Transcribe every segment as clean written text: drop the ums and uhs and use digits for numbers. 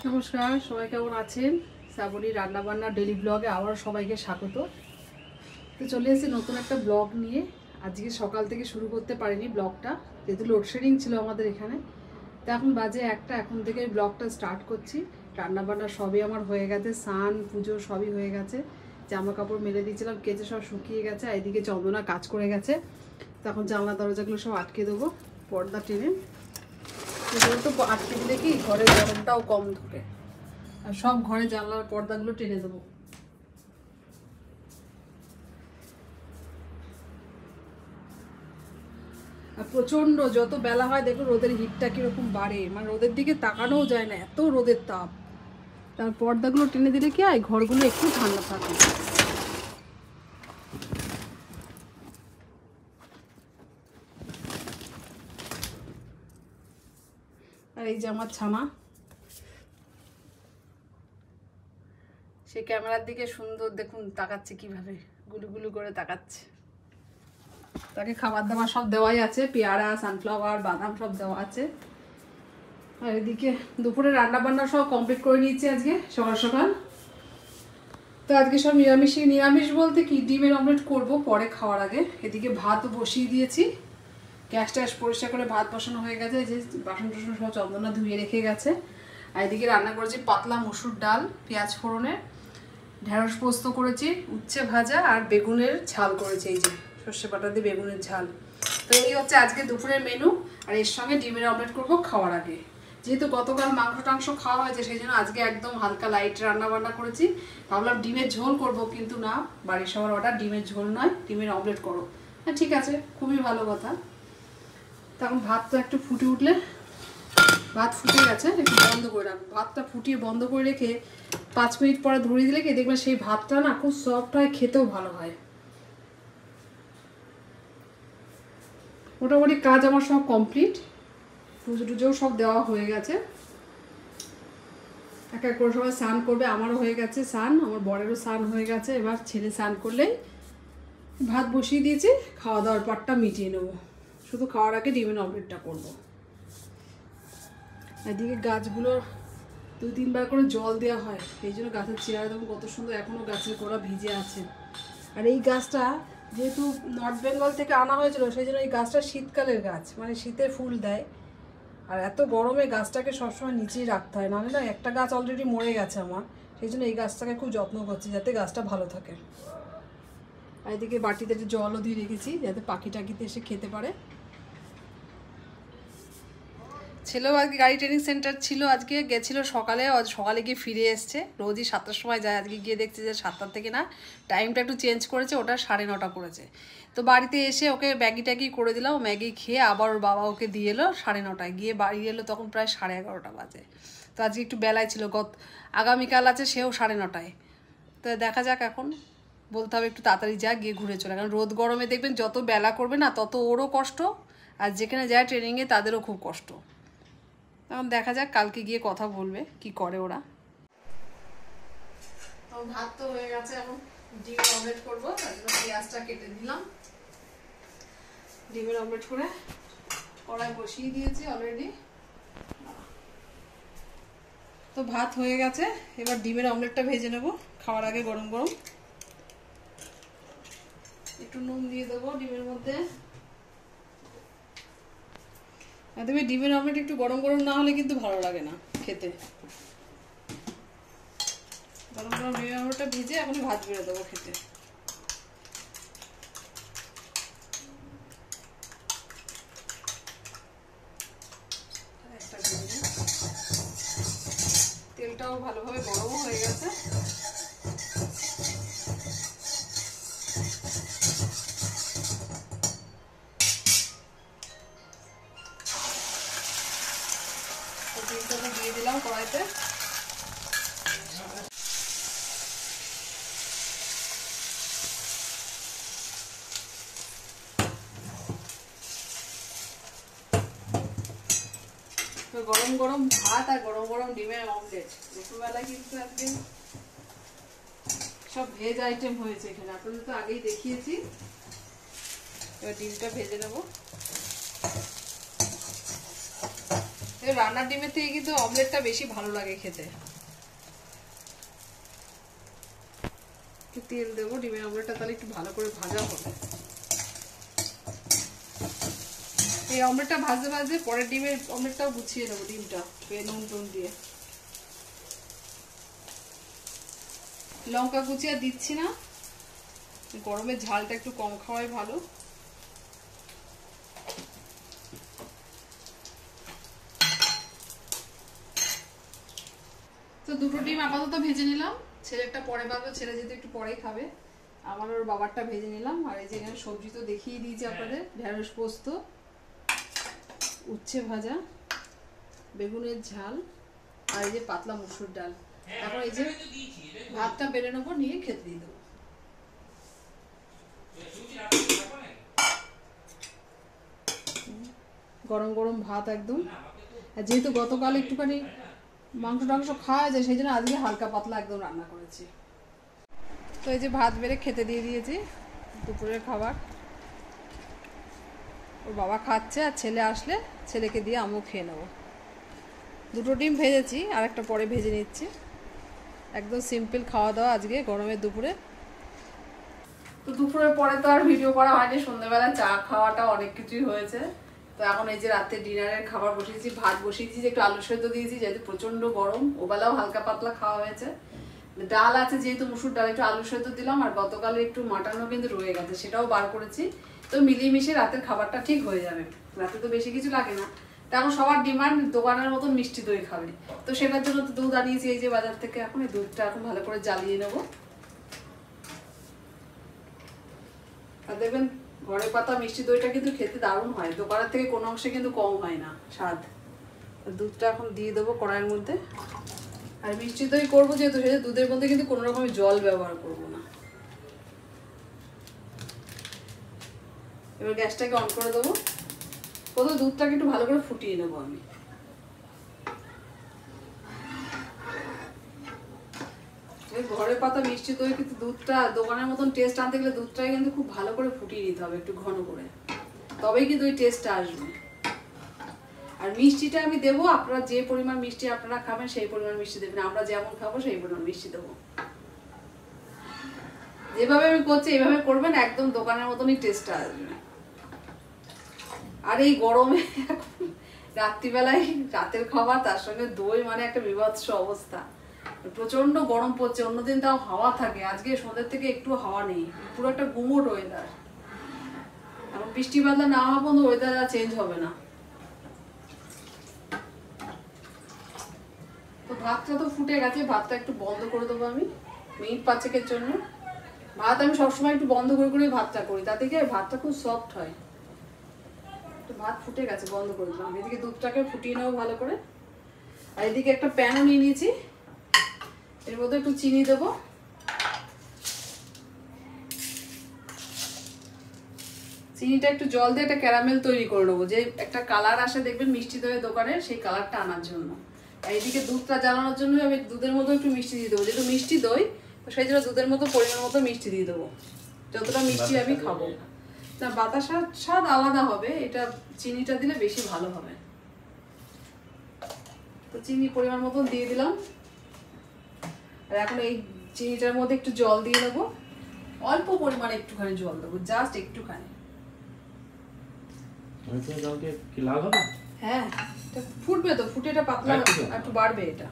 নমস্কার, সবাই কেমন আছেন? শ্রাবণী রান্নাবান্না ডেলি ব্লগে আবার সবাইকে স্বাগত। তো চলে এসেছি নতুন একটা ব্লগ নিয়ে। আজকে সকাল থেকে শুরু করতে পারিনি ব্লগটা, যেহেতু লোডশেডিং ছিল আমাদের এখানে। তো এখন বাজে একটা, এখন থেকে ব্লগটা স্টার্ট করছি। রান্নাবান্না সবই আমার হয়ে গেছে, স্নান পুজো সবই হয়ে গেছে। জামা কাপড় মেলে দিয়েছিলাম, কেচে সব শুকিয়ে গেছে। আর এদিকে চন্দনা কাজ করে গেছে। তখন জানলা দরজাগুলো সব আটকে দেবো পর্দা টেনে। এগুলো তো আটকে দিলে কি ঘরের গরমটাও কম ঢোকে। আর সব ঘরে জানলার পর্দাগুলো টেনে দেবো। আর প্রচণ্ড যত বেলা হয় দেখো রোদের হিটটা কীরকম বাড়ে, মানে রোদের দিকে তাকানোও যায় না, এত রোদের তাপ। তার পর্দাগুলো টেনে দিলে কি হয়, ঘরগুলো একটু ঠান্ডা থাকে। আর এই যে আমার ছানা, সে ক্যামেরার দিকে সুন্দর দেখুন তাকাচ্ছে কিভাবে, গুলুগুলু করে তাকাচ্ছে। তাকে খাবার দাবার সব দেওয়াই আছে, পেয়ারা সানফ্লাওয়ার বাদাম সব দেওয়া আছে। আর এদিকে দুপুরে রান্না বান্না সব কমপ্লিট করে নিয়েছি আজকে সকাল সকাল। তো আজকে সব নিরামিষ বলতে কি ডিমের অমলেট করব পরে খাওয়ার আগে। এদিকে ভাতও বসিয়ে দিয়েছি, গ্যাস ট্যাস পরিষ্কার করে ভাত বসানো হয়ে গেছে। যে বাসন টাসন সব চন্দনা ধুয়ে রেখে গেছে। আর এদিকে রান্না করেছি পাতলা মসুর ডাল পেঁয়াজ ফোড়নে, ঢেঁড়স পোস্ত করেছি, উচ্ছে ভাজা আর বেগুনের ঝাল করেছি, এই যে সর্ষে বাটা দিয়ে বেগুনের ঝাল। তো এই হচ্ছে আজকে দুপুরের মেনু। আর এর সঙ্গে ডিমের অমলেট করবো খাওয়ার আগে। যেহেতু গতকাল মাংস টাংস খাওয়া হয়েছে, সেই জন্য আজকে একদম হালকা লাইট রান্না বান্না করেছি। ভাবলাম ডিমের ঝোল করব, কিন্তু না, বাড়ির সবার অর্ডার ডিমের ঝোল নয়, ডিমের অমলেট করো। হ্যাঁ ঠিক আছে, খুবই ভালো কথা। তখন ভাত তো একটু ফুটে উঠলে, ভাত ফুটে গেছে, একটু বন্ধ করে রাখবো। ভাতটা ফুটিয়ে বন্ধ করে রেখে 5 মিনিট পরে ধরিয়ে দিলে কি দেখবেন সেই ভাতটা না খুব সফট হয়, খেতেও ভালো হয়। মোটামুটি কাজ আমার সব কমপ্লিট, পুজো টুজোও সব দেওয়া হয়ে গেছে। এক এক করে সবাই স্নান করবে, আমারও হয়ে গেছে স্নান, আমার বরেরও স্নান হয়ে গেছে। এবার ছেলে স্নান করলেই ভাত বসিয়ে দিয়েছি, খাওয়া দাওয়ার পাটটা মিটিয়ে নেবো। শুধু খাওয়ার আগে ডিমের অমলেটটা করবো। এদিকে গাছগুলোর 2-3 বার করে জল দেওয়া হয়, এই জন্য গাছের চেয়ারা দেখুন কত সুন্দর, এখনও গাছের গোড়া ভিজে আছে। আর এই গাছটা যেহেতু নর্থ বেঙ্গল থেকে আনা হয়েছিল, সেই জন্য এই গাছটা শীতকালের গাছ, মানে শীতে ফুল দেয়। আর এত গরমে গাছটাকে সবসময় নিচেই রাখতে হয়, নাহলে না একটা গাছ অলরেডি মরে গেছে আমার, সেই জন্য এই গাছটাকে খুব যত্ন করছি যাতে গাছটা ভালো থাকে। আর এদিকে বাটিতে জলও দিয়ে রেখেছি যাতে পাখি টাকিতে এসে খেতে পারে। ছেলেও আজকে গাড়ি ট্রেনিং সেন্টার ছিল, আজকে গেছিলো সকালে, সকালে গিয়ে ফিরে এসছে। রোজই 7টার সময় যায়, আজকে গিয়ে দেখছে যে 7টার থেকে না, টাইমটা একটু চেঞ্জ করেছে, ওটা 9:30 করেছে। তো বাড়িতে এসে ওকে ম্যাগি ট্যাগি করে দিলাম, ম্যাগি খেয়ে আবার ওর বাবা ওকে দিয়ে এলো 9:30, গিয়ে বাড়ি এলো তখন প্রায় 11:30 বাজে। তো আজকে একটু বেলায় ছিল, আগামীকাল আছে সেও 9:30। তো দেখা যাক, এখন বলতে হবে একটু তাড়াতাড়ি যা, গিয়ে ঘুরে চলে। কারণ রোদ গরমে দেখবেন যত বেলা করবে না তত ওরও কষ্ট, আর যেখানে যায় ট্রেনিংয়ে তাদেরও খুব কষ্ট। এখন দেখা যাক, কালকে গিয়ে কথা বলবে কি করে ওরা। তো ভাত তো হয়ে গেছে, এখন ডিমের অমলেট করবো, তার জন্য পেঁয়াজটা কেটে দিলাম। ডিমের অমলেট করে কড়াই বসিয়ে দিয়েছি অলরেডি। তো ভাত হয়ে গেছে, এবার ডিমের অমলেটটা ভেজে নেব খাওয়ার আগে গরম গরম। একটু নুন দিয়ে দেবো ডিমের মধ্যে। দেখবে ডিমের অমলেট একটু গরম গরম না হলে কিন্তু ভালো লাগে না খেতে। গরম গরম ডিমের অমলেটটা ভেজে এখন ভাত বেড়ে দেবো খেতে। তেলটাও ভালোভাবে গরমও হয়ে গেছে। ডিমটা দিয়ে দিলাম কড়াইতে। গরম গরম ভাত আর গরম গরম ডিমের অমলেট, দুপুরবেলায় কিন্তু আজকে সব ভেজ আইটেম হয়েছে এখানে, আপনাদের তো আগেই দেখিয়েছি। এবার ডিমটা ভেজে নেবো। রান্নার ডিমের থেকে কিন্তু অমলেটটা বেশি ভালো লাগে খেতে। তেল দেবো, ডিমের অমলেটটা তাহলে একটু ভালো করে ভাজা হবে। এই অমলেটটা ভাজতে ভাজতে পরে ডিমের অমলেটটাও গুছিয়ে নেবো, ডিমটা নুন টুন দিয়ে। লঙ্কা কুচি আর দিচ্ছি না, গরমের ঝালটা একটু কম খাওয়াই ভালো। তো দুটো ডিম আপাতত ভেজে নিলাম, ছেলেটা পরে ভাবো, ছেলে যেহেতু একটু পরেই খাবে, আমার ওর বাবারটা ভেজে নিলাম। আর এই যে এখানে সবজি তো দেখিয়ে দিয়েছি আপনাদের, ঢেঁড়স পোস্ত, উচ্ছে ভাজা, বেগুনের ঝাল, আর এই যে পাতলা মসুর ডাল। এখন এই যে ভাতটা বেড়ে নেবো, নিয়ে খেতে দিয়ে দেবো। গরম গরম ভাত একদম। আর যেহেতু গতকাল একটুখানি মাংস টাংস খাওয়া যায়, সেই জন্য আজকে হালকা পাতলা একদম রান্না করেছি। তো এই যে ভাত বেড়ে খেতে দিয়ে দিয়েছি, দুপুরের খাবার। ওর বাবা খাচ্ছে, আর ছেলে আসলে ছেলেকে দিয়ে আমিও খেয়ে নেবো। দুটো ডিম ভেজেছি, আর একটা পরে ভেজে নিচ্ছি। একদম সিম্পল খাওয়া দাওয়া আজকে গরমের দুপুরে। তো দুপুরের পরে তো আর ভিডিও করা হয়নি, সন্ধ্যাবেলা চা খাওয়াটা অনেক কিছুই হয়েছে। তো এখন এই যে রাতে ডিনারের খাবার বসিয়েছি, ভাত বসিয়েছি, একটু আলু সেদ্ধ দিয়েছি যেহেতু প্রচন্ড গরম, ওবেলাও হালকা পাতলা খাওয়া হয়েছে। ডাল আছে যেহেতু মুসুর ডাল, একটু আলু সেদ্ধ দিলাম, আর গতকালে একটু মাটনও কিন্তু রয়ে গেছে, সেটাও বার করেছি। তো মিলিয়ে মিশিয়ে রাতের খাবারটা ঠিক হয়ে যাবে, রাতে তো বেশি কিছু লাগে না। এখন সবার ডিমান্ড দোকানের মতন মিষ্টি দই খাবে, তো সেটার জন্য তো দুধ আনিয়েছি এই যে বাজার থেকে। এখন এই দুধটা এখন ভালো করে জ্বালিয়ে নেবো। আর দেখবেন ঘরে পাতা মিষ্টি দইটা কিন্তু খেতে দারুণ হয়, দোকানের থেকে কোনো অংশে কিন্তু কম হয় না স্বাদ। দুধটা এখন দিয়ে দেবো কড়াইয়ের মধ্যে। আর মিষ্টি দই করবো যেহেতু, সেটা দুধের মধ্যে কিন্তু কোনো রকমের জল ব্যবহার করবো না। এবার গ্যাসটাকে অন করে দেবো। প্রথমে দুধটাকে একটু ভালো করে ফুটিয়ে নেবো আমি। ঘরের পাতা মিষ্টি দই কিন্তু দুধটা দোকানের মতন টেস্ট আনতে গেলে দুধটাকে কিন্তু খুব ভালো করে ফুটিয়ে নিতে হবে, একটু ঘন করে, তবেই কিন্তু ওই টেস্টটা আসবে। আর মিষ্টিটা আমি দেবো, আপনারা যে পরিমাণ মিষ্টি আপনারা খাবেন সেই পরিমাণ মিষ্টি দেবেন, আমরা যেমন খাবো সেই পরিমাণ মিষ্টি দেবো। যেভাবে আমি করছি এইভাবে করবেন, একদম দোকানের মতনই টেস্টটা আসবে। আর এই গরমে রাত্রিবেলায় রাতের খাবার তার সঙ্গে দই মানে একটা বিভৎস অবস্থা। প্রচন্ড গরম পড়ছে, অন্যদিন তাও হাওয়া থাকে, আজকে সন্ধ্যের থেকে একটু হাওয়া নেই, পুরো একটা গুমোট ওয়েদার। এখন বৃষ্টি বাদলা না হওয়া পর্যন্ত ওয়েদার আর চেঞ্জ হবে না। তো ভাতটা তো ফুটে গেছে, ভাতটা একটু বন্ধ করে দেবো আমি মিনিট 5-এর জন্য। ভাত আমি সবসময় একটু বন্ধ করে করে ভাতটা করি, তাতে কি ভাতটা খুব সফট হয়। তো ভাত ফুটে গেছে, বন্ধ করে দিলাম। এদিকে দুধটাকে ফুটিয়ে নেবো ভালো করে। আর এদিকে একটা প্যানও নিয়ে নিয়েছি, এর মধ্যে একটু চিনি দেবো। চিনিটা একটু জল দিয়ে একটা ক্যারামেল তৈরি করে নেবো, যে একটা কালার আসে দেখবেন মিষ্টি দইয়ের দোকানে, সেই কালারটা আনার জন্য। আর এইদিকে দুধটা জ্বালানোর জন্য আমি দুধের মতো একটু মিষ্টি দিয়ে দেবো, যেহেতু মিষ্টি দই তো সেই জন্য দুধের মতো পরিমাণ মতো মিষ্টি দিয়ে দেবো, যতটা মিষ্টি আমি খাবো। না বাতাসার স্বাদ আলাদা হবে, এটা চিনিটা দিলে বেশি ভালো হবে। তো চিনি পরিমাণ মতন দিয়ে দিলাম। আর এখন এই চিনিটার মধ্যে একটু জল দিয়ে দেবো, অল্প পরিমাণে একটুখানি জল দেবো, জাস্ট একটুখানি। হ্যাঁ এটা ফুটবে তো, ফুটে এটা পাতলা একটু বাড়বে। এটা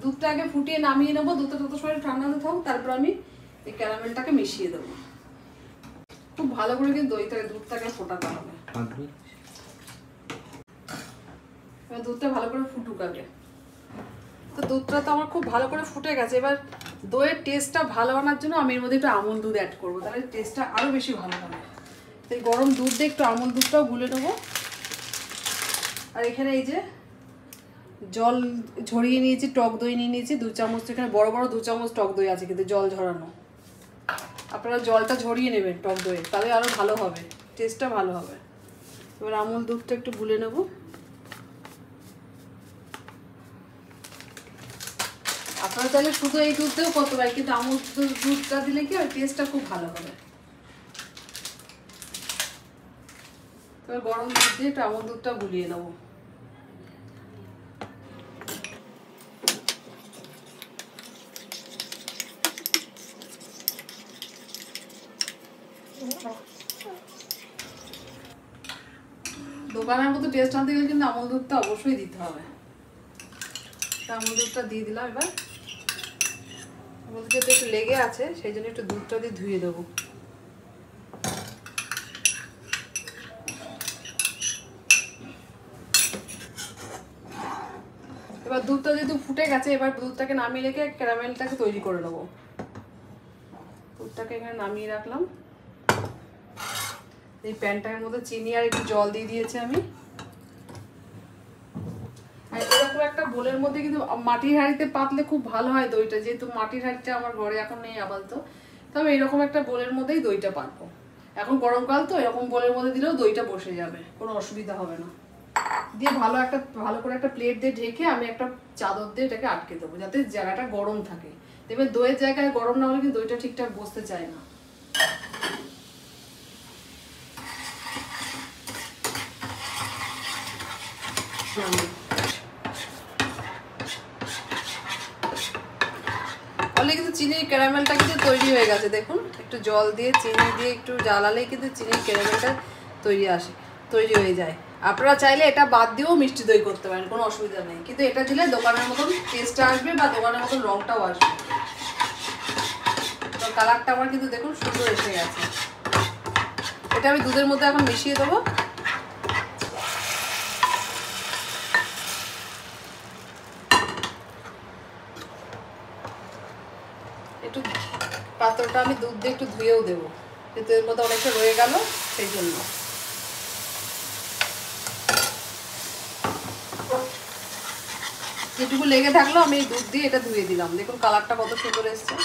দুধটা আগে ফুটিয়ে নামিয়ে নেবো, দুধটা তত সময় ঠান্ডা হতে থাকুক, তারপর আমি এই ক্যারামেলটাকে মিশিয়ে দেবো। খুব ভালো করে কিন্তু দইটাকে দুধটাকে ফোটাতে হবে। এবার দুধটা ভালো করে ফুটুক আগে। তো দুধটা তো আমার খুব ভালো করে ফুটে গেছে। এবার দইয়ের টেস্টটা ভালো আনার জন্য আমি এর মধ্যে একটু আমুল দুধ অ্যাড করবো, তাহলে টেস্টটা আরো বেশি ভালো হবে। এই গরম দুধ দিয়ে একটু আমুল দুধটাও গুলে নেবো। আর এখানে এই যে জল ঝরিয়ে নিয়েছি, টক দই নিয়ে নিয়েছি 2 চামচ। এখানে বড় বড় 2 চামচ টক দই আছে কিন্তু জল ঝরানো। আপনারা জলটা ঝরিয়ে নেবেন টক দইয়ের, তাহলে আরো ভালো হবে, টেস্টটা ভালো হবে। এবার আমুল দুধটা একটু গুলে নেব। আপনারা চাইলে শুধু এই দুধ দিয়েও করতে পারেন, কিন্তু আমুল দুধটা দিলে কি হয় টেস্টটা খুব ভালো হবে। এবার গরম দুধ দিয়ে একটু আমল দুধটা গুলিয়ে নেবো। দোকানের মতো টেস্ট আনতে গেলে কিন্তু আমল দুধটা অবশ্যই দিতে হবে। আমল দুধটা দিয়ে দিলাম। এবার আমল দুধটা একটু লেগে আছে, সেই জন্য একটু দুধটা দিয়ে ধুয়ে দেবো। এবার দুধটা যেহেতু ফুটে গেছে, এবার দুধটাকে নামিয়ে রেখে ক্যারামেলটাকে তৈরি করে নেবো। দুধটাকে এখানে নামিয়ে রাখলাম। এই প্যানটার মধ্যে চিনি আর একটু জল দিয়ে দিয়েছি আমি। আর এরকম একটা বোলের মধ্যে কিন্তু মাটির হাঁড়িতে পাতলে খুব ভালো হয় দইটা, যেহেতু মাটির হাঁড়িটা আমার ঘরে এখন নেই আপাতত। তবে এরকম একটা বোলের মধ্যেই দইটা পাতবো। এখন গরমকাল তো এরকম বোলের মধ্যে দিলেও দইটা বসে যাবে, কোনো অসুবিধা হবে না। দিয়ে ভালো করে একটা প্লেট দিয়ে ঢেকে আমি একটা চাদর দিয়ে এটাকে আটকে দেবো, যাতে জায়গাটা গরম থাকে। দেখবে দইয়ের জায়গায় গরম না হলে কিন্তু দইটা ঠিকঠাক বসতে চায় না। অলরেডি কিন্তু চিনির ক্যারামেলটা কিন্তু তৈরি হয়ে গেছে। দেখুন, একটু জল দিয়ে চিনি দিয়ে একটু জ্বালালেই কিন্তু চিনির ক্যারামেলটা তৈরি হয়ে যায়। আপনারা চাইলে এটা বাদ দিয়েও মিষ্টি দই করতে পারেন, কোনো অসুবিধা নেই। কিন্তু এটা দিলে দোকানের মতন টেস্টটা আসবে বা দোকানের মতন রংটাও আসবে। তো কালারটা আমার কিন্তু দেখুন সুন্দর এসে গেছে। এটা আমি দুধের মধ্যে এখন মিশিয়ে দেবো। একটু পাত্রটা আমি দুধ দিয়ে একটু ধুয়েও দেবো, কিন্তু এর মধ্যে অনেকটা রয়ে গেল, সেই জন্য। যেটুকু লেগে থাকলো আমি এই দুধ দিয়ে এটা ধুয়ে দিলাম। দেখুন কালারটা কত সুন্দর এসছে।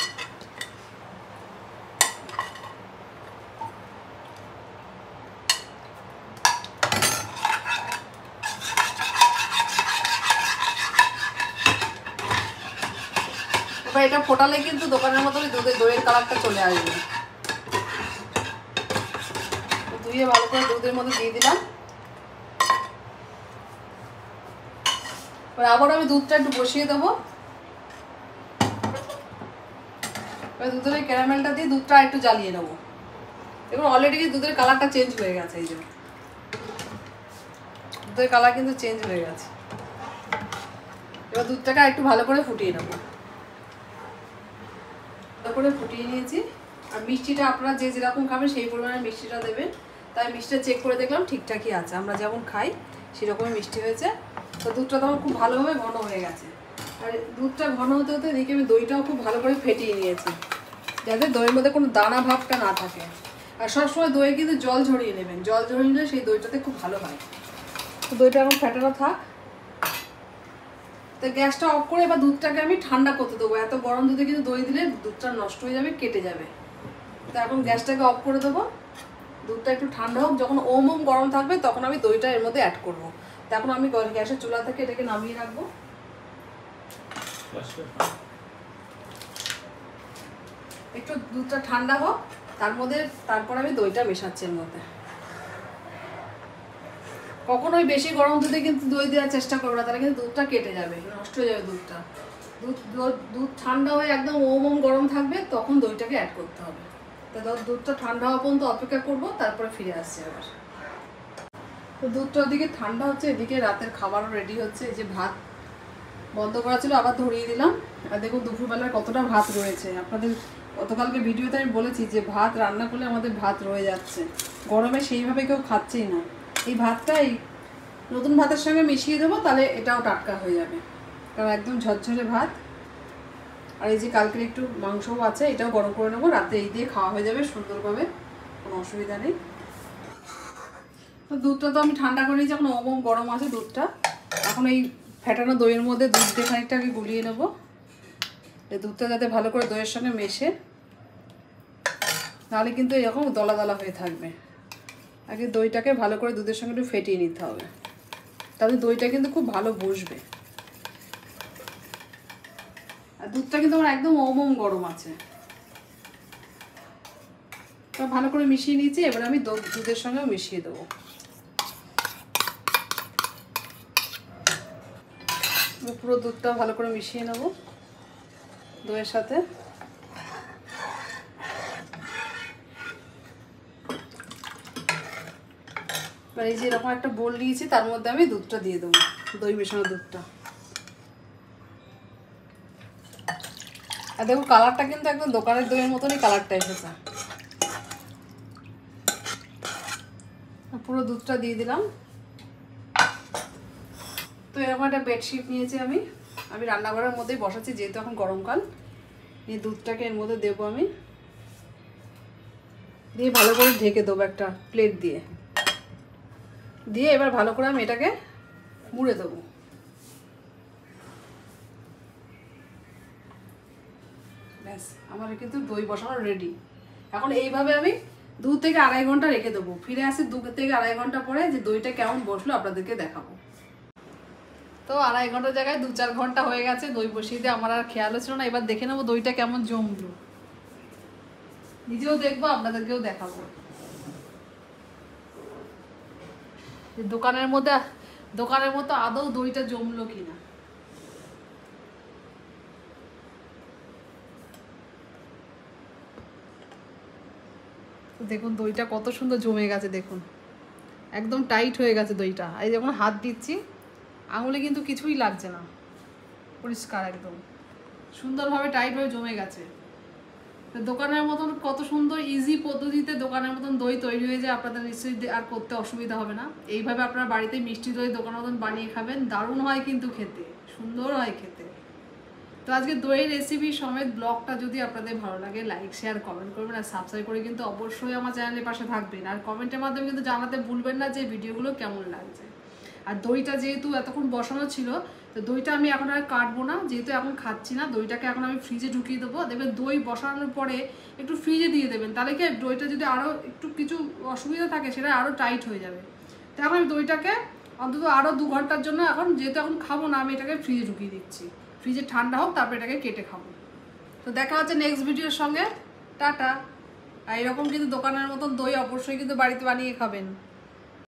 এবার এটা ফোটালে কিন্তু দোকানের মতো দইয়ের কালারটা চলে আসবে। ধুয়ে ভালো করে দুধের মধ্যে দিয়ে দিলাম। আবার আমি দুধটা একটু বসিয়ে দেবো। এবার দুধের ক্যারামেলটা দিয়ে দুধটা একটু জ্বালিয়ে নেবো। এবং অলরেডি দুধের কালারটা চেঞ্জ হয়ে গেছে। এই যে দুধের কালার কিন্তু চেঞ্জ হয়ে গেছে। এবার দুধটাকে একটু ভালো করে ফুটিয়ে নেবো। ভালো করে ফুটিয়ে নিয়েছি। আর মিষ্টিটা আপনারা যে যেরকম খাবেন সেই পরিমাণে মিষ্টিটা দেবেন। তাই মিষ্টিটা চেক করে দেখলাম ঠিকঠাকই আছে, আমরা যেমন খাই সেরকমই মিষ্টি হয়েছে। তো দুধটা তখন খুব ভালোভাবে ঘন হয়ে গেছে। আর দুধটা ঘন হতে হতে এদিকে আমি দইটাও খুব ভালো করে ফেটিয়ে নিয়েছি, যাতে দইয়ের মধ্যে কোনো দানা ভাবটা না থাকে। আর সবসময় দইয়ে কিন্তু জল ঝরিয়ে নেবেন, জল ঝরিয়ে নিলে সেই দইটাতে খুব ভালো হয়। তো দইটা এখন ফেটানো থাক। তো গ্যাসটা অফ করে এবার দুধটাকে আমি ঠান্ডা করতে দেবো। এত গরম দুধে কিন্তু দই দিলে দুধটা নষ্ট হয়ে যাবে, কেটে যাবে। তো এখন গ্যাসটাকে অফ করে দেবো। দুধটা একটু ঠান্ডা হোক, যখন ওম গরম থাকবে তখন আমি দইটা এর মধ্যে অ্যাড করবো। তখন আমি গ্যাসের চুলা থেকে এটাকে নামিয়ে রাখবো। একটু দুধটা ঠান্ডা হোক, তারপর আমি দইটা মেশাচ্ছি এর মধ্যে। কখনোই বেশি গরম দুধে কিন্তু দই দেওয়ার চেষ্টা করবো না, তাহলে কিন্তু দুধটা কেটে যাবে, নষ্ট হয়ে যাবে দুধটা। দুধ ঠান্ডা হয়ে একদম ওম গরম থাকবে, তখন দইটাকে অ্যাড করতে হবে। তো দুধটা ঠান্ডা হওয়া পর্যন্ত অপেক্ষা করবো, তারপরে ফিরে আসছি আবার। তো দুধটা ওদিকে ঠান্ডা হচ্ছে, এদিকে রাতের খাবারও রেডি হচ্ছে। এই যে ভাত বন্ধ করা ছিল, আবার ধরিয়ে দিলাম। আর দেখুন দুপুরবেলায় কতটা ভাত রয়েছে। আপনাদের গতকালকে ভিডিওতে আমি বলেছি যে ভাত রান্না করলে আমাদের ভাত রয়ে যাচ্ছে, গরমে সেইভাবে কেউ খাচ্ছেই না। এই ভাতটা এই নতুন ভাতের সঙ্গে মিশিয়ে দেবো, তাহলে এটাও টাটকা হয়ে যাবে, কারণ একদম ঝরঝরে ভাত। আর এই যে কালকের একটু মাংসও আছে, এটাও গরম করে নেবো, রাতে এই দিয়ে খাওয়া হয়ে যাবে সুন্দরভাবে, কোনো অসুবিধা নেই। তো দুধটা তো আমি ঠান্ডা করে নিয়েছি, এখন ওম গরম আছে দুধটা। এখন এই ফেটানো দইয়ের মধ্যে দুধ দিয়ে খানিকটা আগে গুলিয়ে নেবো, এই দুধটা যাতে ভালো করে দইয়ের সঙ্গে মেশে, নাহলে কিন্তু এরকম দলা দলা হয়ে থাকবে। আগে দইটাকে ভালো করে দুধের সঙ্গে একটু ফেটিয়ে নিতে হবে, তাহলে দইটা কিন্তু খুব ভালো বসবে। আর দুধটা কিন্তু আমার একদম ওম গরম আছে। তো ভালো করে মিশিয়ে নিয়েছি, এবার আমি দুধের সঙ্গেও মিশিয়ে দেবো। পুরো দুধটা ভালো করে মিশিয়ে নেব দইয়ের সাথে। এবার এই যে এরকম একটা বোল নিয়েছি, তার মধ্যে আমি দুধটা দিয়ে দেবো, দই মেশানো দুধটা। আর দেখুন কালারটা কিন্তু একদম দোকানের দইয়ের মতনই কালারটা এসেছে। পুরো দুধটা দিয়ে দিলাম। তো এরকম একটা বেডশিট নিয়েছি আমি রান্নাঘরের মধ্যেই বসাচ্ছি, যেহেতু এখন গরমকাল। এই দুধটাকে এর মধ্যে দেবো আমি, দিয়ে ভালো করে ঢেকে দেবো একটা প্লেট দিয়ে। এবার ভালো করে আমি এটাকে মুড়ে দেবো। ব্যাস, আমার কিন্তু দই বসানো রেডি। এখন এইভাবে আমি 2 থেকে 2.5 ঘন্টা রেখে দেবো। ফিরে আসি 2 থেকে 2.5 ঘন্টা পরে যে দইটা কেমন বসলো আপনাদেরকে দেখাবো। তো 2.5 ঘন্টার জায়গায় 2-4 ঘন্টা হয়ে গেছে দই বসিয়ে দিয়ে, আমার আর খেয়ালও ছিল না। এবার দেখে নেবো দইটা কেমন জমলো, নিজেও দেখবো আপনাদেরকেও দেখাবো যে দোকানের মতো আদৌ দইটা জমলো কিনা। দেখুন দইটা কত সুন্দর জমে গেছে, দেখুন একদম টাইট হয়ে গেছে দইটা। এই যখন হাত দিচ্ছি আঙুলে কিন্তু কিছুই লাগছে না, পরিষ্কার একদম সুন্দরভাবে টাইট হয়ে জমে গেছে। তো দোকানের মতন কত সুন্দর ইজি পদ্ধতিতে দোকানের মতন দই তৈরি হয়ে যায়, আপনাদের নিশ্চয়ই আর করতে অসুবিধা হবে না। এইভাবে আপনারা বাড়িতে মিষ্টি দই দোকানের মতন বানিয়ে খাবেন, দারুণ হয় কিন্তু খেতে, সুন্দর হয় খেতে। তো আজকে দইয়ের রেসিপি সমেত ব্লগটা যদি আপনাদের ভালো লাগে লাইক শেয়ার কমেন্ট করবেন, আর সাবস্ক্রাইব করে কিন্তু অবশ্যই আমার চ্যানেলের পাশে থাকবেন। আর কমেন্টের মাধ্যমে কিন্তু জানাতে ভুলবেন না যে ভিডিওগুলো কেমন লাগছে। আর দইটা যেহেতু এতক্ষণ বসানো ছিল, তো দইটা আমি এখন আর কাটবো না, যেহেতু এখন খাচ্ছি না। দইটাকে এখন আমি ফ্রিজে ঢুকিয়ে দেবো। দেখবেন দই বসানোর পরে একটু ফ্রিজে দিয়ে দেবেন, তাহলে কি দইটা যদি আরও একটু কিছু অসুবিধা থাকে সেটা আরও টাইট হয়ে যাবে। তো এখন আমি দইটাকে অন্তত আরও 2 ঘন্টার জন্য, এখন যেহেতু এখন খাবো না, আমি এটাকে ফ্রিজে ঢুকিয়ে দিচ্ছি। ফ্রিজে ঠান্ডা হোক, তারপর এটাকে কেটে খাবো। তো দেখা হচ্ছে নেক্সট ভিডিওর সঙ্গে। টাটা। আর এরকম কিন্তু দোকানের মতন দই অবশ্যই কিন্তু বাড়িতে বানিয়ে খাবেন।